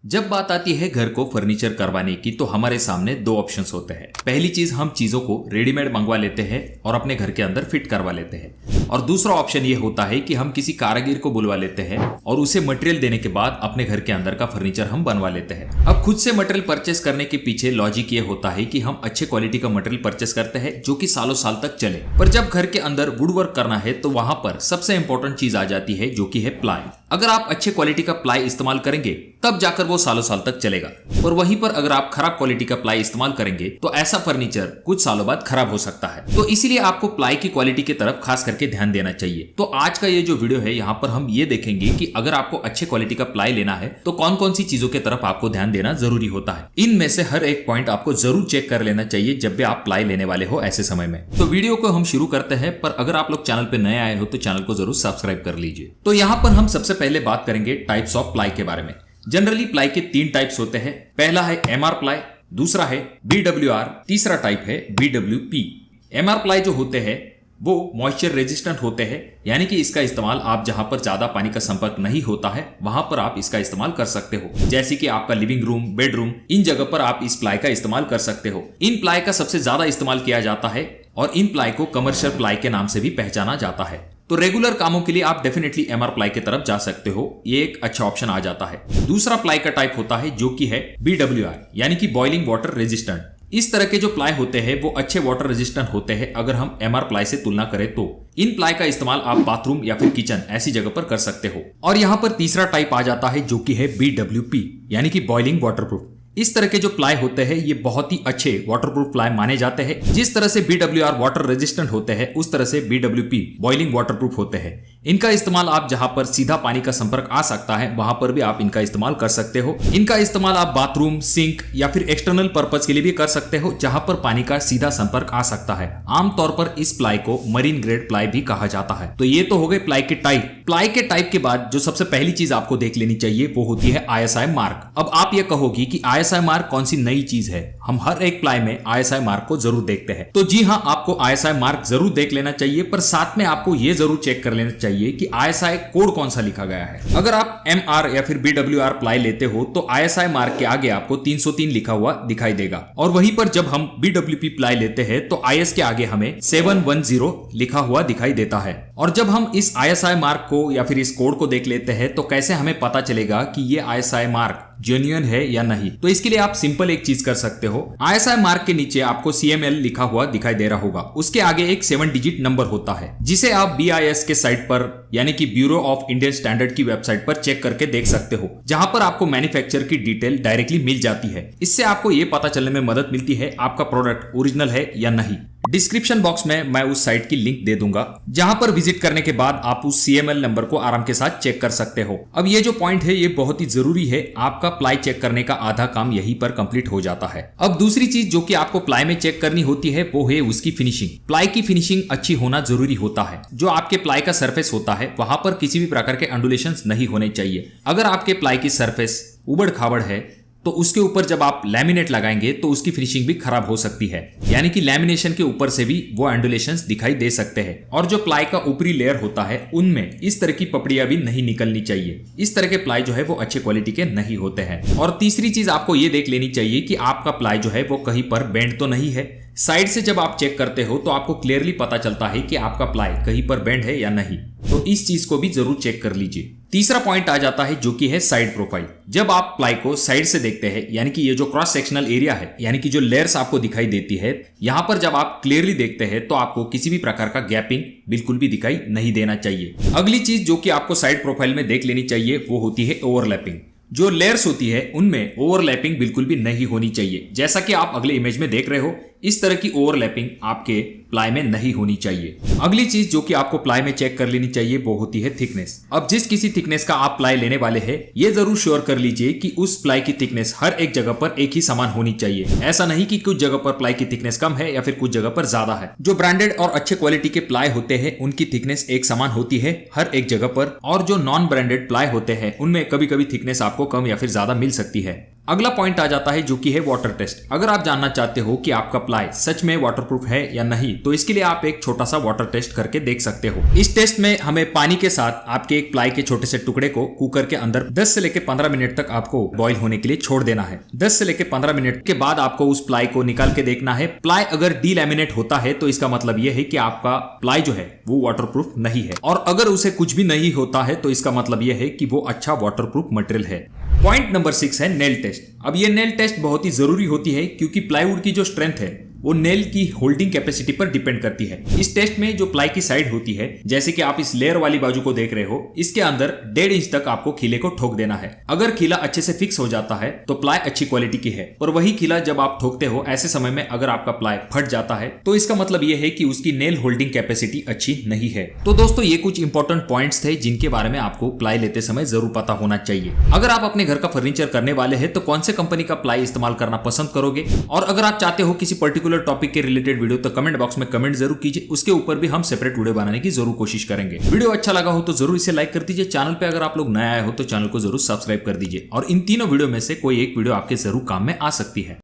जब बात आती है घर को फर्नीचर करवाने की तो हमारे सामने दो ऑप्शंस होते हैं। पहली चीज, हम चीजों को रेडीमेड मंगवा लेते हैं और अपने घर के अंदर फिट करवा लेते हैं, और दूसरा ऑप्शन ये होता है कि हम किसी कारीगर को बुलवा लेते हैं और उसे मटेरियल देने के बाद अपने घर के अंदर का फर्नीचर हम बनवा लेते हैं। अब खुद से मटेरियल परचेस करने के पीछे लॉजिक ये होता है कि हम अच्छे क्वालिटी का मटेरियल परचेस करते हैं जो कि सालों साल तक चले। पर जब घर के अंदर वुड वर्क करना है तो वहां पर सबसे इंपॉर्टेंट चीज आ जाती है जो कि है प्लाई। अगर आप अच्छे क्वालिटी का प्लाई इस्तेमाल करेंगे तब जाकर वो सालों साल तक चलेगा, और वहीं पर अगर आप खराब क्वालिटी का प्लाई इस्तेमाल करेंगे तो ऐसा फर्नीचर कुछ सालों बाद खराब हो सकता है। तो इसीलिए आपको प्लाई की क्वालिटी की तरफ खास करके ध्यान देना चाहिए। तो आज का ये जो वीडियो है यहाँ पर हम ये देखेंगे कि अगर आपको अच्छे क्वालिटी का प्लाई लेना है तो कौन कौन सी चीजों की तरफ आपको ध्यान देना जरूरी होता है। इनमें से हर एक पॉइंट आपको जरूर चेक कर लेना चाहिए जब भी आप प्लाई लेने वाले हो ऐसे समय में। तो वीडियो को हम शुरू करते हैं, पर अगर आप लोग चैनल पे नए आए हो तो चैनल को जरूर सब्सक्राइब कर लीजिए। तो यहाँ पर हम सबसे पहले बात करेंगे टाइप्स ऑफ प्लाई के बारे में। जनरली प्लाई के 3 टाइप्स होते हैं। पहला है एमआर प्लाई, दूसरा है बीडब्ल्यूआर, तीसरा टाइप है बीडब्ल्यूपी। एमआर प्लाई जो होते हैं वो मॉइस्चर रेजिस्टेंट होते हैं, यानी कि इसका इस्तेमाल आप जहां पर ज्यादा पानी का संपर्क नहीं होता है वहां पर आप इसका इस्तेमाल कर सकते हो, जैसे कि आपका लिविंग रूम, बेडरूम, इन जगह पर आप इस प्लाई का इस्तेमाल कर सकते हो। इन प्लाई का सबसे ज्यादा इस्तेमाल किया जाता है और इन प्लाई को कमर्शियल प्लाई के नाम से भी पहचाना जाता है। तो रेगुलर कामों के लिए आप डेफिनेटली एमआर प्लाई की तरफ जा सकते हो, ये एक अच्छा ऑप्शन आ जाता है। दूसरा प्लाई का टाइप होता है जो कि है बीडब्ल्यूआर, यानी कि बॉइलिंग वाटर रेजिस्टेंट। इस तरह के जो प्लाई होते हैं वो अच्छे वाटर रेजिस्टेंट होते हैं अगर हम एमआर प्लाई से तुलना करें तो। इन प्लाई का इस्तेमाल आप बाथरूम या फिर किचन ऐसी जगह पर कर सकते हो। और यहाँ पर तीसरा टाइप आ जाता है जो कि है बीडब्ल्यूपी, यानी कि बॉइलिंग वाटरप्रूफ। इस तरह के जो प्लाई होते हैं ये बहुत ही अच्छे वाटरप्रूफ प्लाई माने जाते हैं। जिस तरह से बीडब्ल्यूआर वाटर रेजिस्टेंट होते हैं उस तरह से बीडब्ल्यूपी बॉइलिंग वाटरप्रूफ होते हैं। इनका इस्तेमाल आप जहां पर सीधा पानी का संपर्क आ सकता है वहां पर भी आप इनका इस्तेमाल कर सकते हो। इनका इस्तेमाल आप बाथरूम, सिंक या फिर एक्सटर्नल पर्पज के लिए भी कर सकते हो जहां पर पानी का सीधा संपर्क आ सकता है। आमतौर पर इस प्लाई को मरीन ग्रेड प्लाई भी कहा जाता है। तो ये तो हो गए प्लाई के टाइप। प्लाई के टाइप के बाद जो सबसे पहली चीज आपको देख लेनी चाहिए वो होती है आईएसआई मार्क। अब आप ये कहोगी कि आईएसआई मार्क कौन सी नई चीज है, हम हर एक प्लाई में आईएसआई मार्क को जरूर देखते हैं। तो जी हाँ, आपको आईएसआई मार्क जरूर देख लेना चाहिए, पर साथ में आपको ये जरूर चेक कर लेना चाहिए कि आईएसआई कोड कौन सा लिखा गया है। अगर आप एमआर या फिर बीडब्ल्यूआर प्लाई लेते हो तो आईएसआई मार्क के आगे आपको 303 लिखा हुआ दिखाई देगा, और वहीं पर जब हम बीडब्ल्यूपी प्लाई लेते हैं तो आईएस के आगे हमें 710 लिखा हुआ दिखाई देता है। और जब हम इस आईएसआई मार्क को या फिर इस कोड को देख लेते हैं तो कैसे हमें पता चलेगा कि ये आईएसआई मार्क जेन्युइन है या नहीं। तो इसके लिए आप सिंपल एक चीज कर सकते हो। आईएसआई मार्क के नीचे आपको सीएमएल लिखा हुआ दिखाई दे रहा होगा, उसके आगे एक 7 डिजिट नंबर होता है जिसे आप बीआईएस के साइट पर, यानी कि ब्यूरो ऑफ इंडियन स्टैंडर्ड की वेबसाइट पर चेक करके देख सकते हो, जहां पर आपको मैन्युफैक्चर की डिटेल डायरेक्टली मिल जाती है। इससे आपको ये पता चलने में मदद मिलती है आपका प्रोडक्ट ओरिजिनल है या नहीं। डिस्क्रिप्शन बॉक्स में मैं उस साइट की लिंक दे दूंगा जहां पर विजिट करने के बाद आप उस सीएमएल नंबर को आराम के साथ चेक कर सकते हो। अब ये जो पॉइंट है ये बहुत ही जरूरी है, आपका प्लाई चेक करने का आधा काम यहीं पर कंप्लीट हो जाता है। अब दूसरी चीज जो कि आपको प्लाई में चेक करनी होती है वो है उसकी फिनिशिंग। प्लाई की फिनिशिंग अच्छी होना जरूरी होता है। जो आपके प्लाई का सरफेस होता है वहां पर किसी भी प्रकार के अंडुलेशंस नहीं होने चाहिए। अगर आपके प्लाई की सरफेस उबड़ खाबड़ है तो उसके ऊपर जब आप लैमिनेट लगाएंगे तो उसकी फिनिशिंग भी खराब हो सकती है, यानी कि लैमिनेशन के ऊपर से भी वो एंडुलेशंस दिखाई दे सकते हैं। और जो प्लाई का ऊपरी लेयर होता है उनमें इस तरह की पपड़ियां भी नहीं निकलनी चाहिए। इस तरह के प्लाई जो है वो अच्छे क्वालिटी के नहीं होते हैं। और तीसरी चीज आपको ये देख लेनी चाहिए कि आपका प्लाई जो है वो कहीं पर बेंड तो नहीं है। साइड से जब आप चेक करते हो तो आपको क्लियरली पता चलता है कि आपका प्लाई कहीं पर बेंड है या नहीं, तो इस चीज को भी जरूर चेक कर लीजिए। तीसरा पॉइंट आ जाता है जो कि है साइड प्रोफाइल। जब आप प्लाई को साइड से देखते हैं, यानी कि ये जो क्रॉस सेक्शनल एरिया है, यानी कि जो लेयर्स आपको दिखाई देती है, यहाँ पर जब आप क्लियरली देखते हैं तो आपको किसी भी प्रकार का गैपिंग बिल्कुल भी दिखाई नहीं देना चाहिए। अगली चीज जो कि आपको साइड प्रोफाइल में देख लेनी चाहिए वो होती है ओवरलैपिंग। जो लेयर्स होती है उनमें ओवरलैपिंग बिल्कुल भी नहीं होनी चाहिए। जैसा कि आप अगले इमेज में देख रहे हो, इस तरह की ओवरलैपिंग आपके प्लाई में नहीं होनी चाहिए। अगली चीज जो कि आपको प्लाई में चेक कर लेनी चाहिए वो होती है थिकनेस। अब जिस किसी थिकनेस का आप प्लाई लेने वाले हैं ये जरूर श्योर कर लीजिए कि उस प्लाई की थिकनेस हर एक जगह पर एक ही समान होनी चाहिए। ऐसा नहीं कि कुछ जगह पर प्लाई की थिकनेस कम है या फिर कुछ जगह पर ज्यादा है। जो ब्रांडेड और अच्छे क्वालिटी के प्लाई होते हैं उनकी थिकनेस एक समान होती है हर एक जगह पर, और जो नॉन ब्रांडेड प्लाई होते हैं उनमें कभी कभी थिकनेस आपको कम या फिर ज्यादा मिल सकती है। अगला पॉइंट आ जाता है जो कि है वाटर टेस्ट। अगर आप जानना चाहते हो कि आपका प्लाई सच में वाटरप्रूफ है या नहीं, तो इसके लिए आप एक छोटा सा वाटर टेस्ट करके देख सकते हो। इस टेस्ट में हमें पानी के साथ आपके एक प्लाई के छोटे से टुकड़े को कुकर के अंदर 10 से लेकर 15 मिनट तक आपको बॉईल होने के लिए छोड़ देना है। 10 से लेकर 15 मिनट के बाद आपको उस प्लाई को निकाल के देखना है। प्लाई अगर डीलैमिनेट होता है तो इसका मतलब यह है कि आपका प्लाई जो है वो वाटरप्रूफ नहीं है, और अगर उसे कुछ भी नहीं होता है तो इसका मतलब यह है कि वो अच्छा वाटरप्रूफ मटेरियल है। पॉइंट नंबर 6 है नेल टेस्ट। अब ये नेल टेस्ट बहुत ही जरूरी होती है क्योंकि प्लाईवुड की जो स्ट्रेंथ है वो नेल की होल्डिंग कैपेसिटी पर डिपेंड करती है। इस टेस्ट में जो प्लाई की साइड होती है, जैसे कि आप इस लेयर वाली बाजू को देख रहे हो, इसके अंदर 1.5 इंच तक आपको खीले को ठोक देना है। अगर खीला अच्छे से फिक्स हो जाता है तो प्लाई अच्छी क्वालिटी की है, और वही खीला जब आप ठोकते हो ऐसे समय में अगर आपका प्लाई फट जाता है तो इसका मतलब यह है कि उसकी नेल होल्डिंग कैपेसिटी अच्छी नहीं है। तो दोस्तों ये कुछ इंपॉर्टेंट पॉइंट्स थे जिनके बारे में आपको प्लाई लेते समय जरूर पता होना चाहिए। अगर आप अपने घर का फर्नीचर करने वाले हैं तो कौन से कंपनी का प्लाई इस्तेमाल करना पसंद करोगे, और अगर आप चाहते हो किसी पर्टिकुलर टॉपिक के रिलेटेड वीडियो तो कमेंट बॉक्स में कमेंट जरूर कीजिए, उसके ऊपर भी हम सेपरेट वीडियो बनाने की जरूर कोशिश करेंगे। वीडियो अच्छा लगा हो तो जरूर इसे लाइक कर दीजिए। चैनल पे अगर आप लोग नए आए हो तो चैनल को जरूर सब्सक्राइब कर दीजिए, और इन तीनों वीडियो में से कोई एक वीडियो आपके जरूर काम में आ सकती है।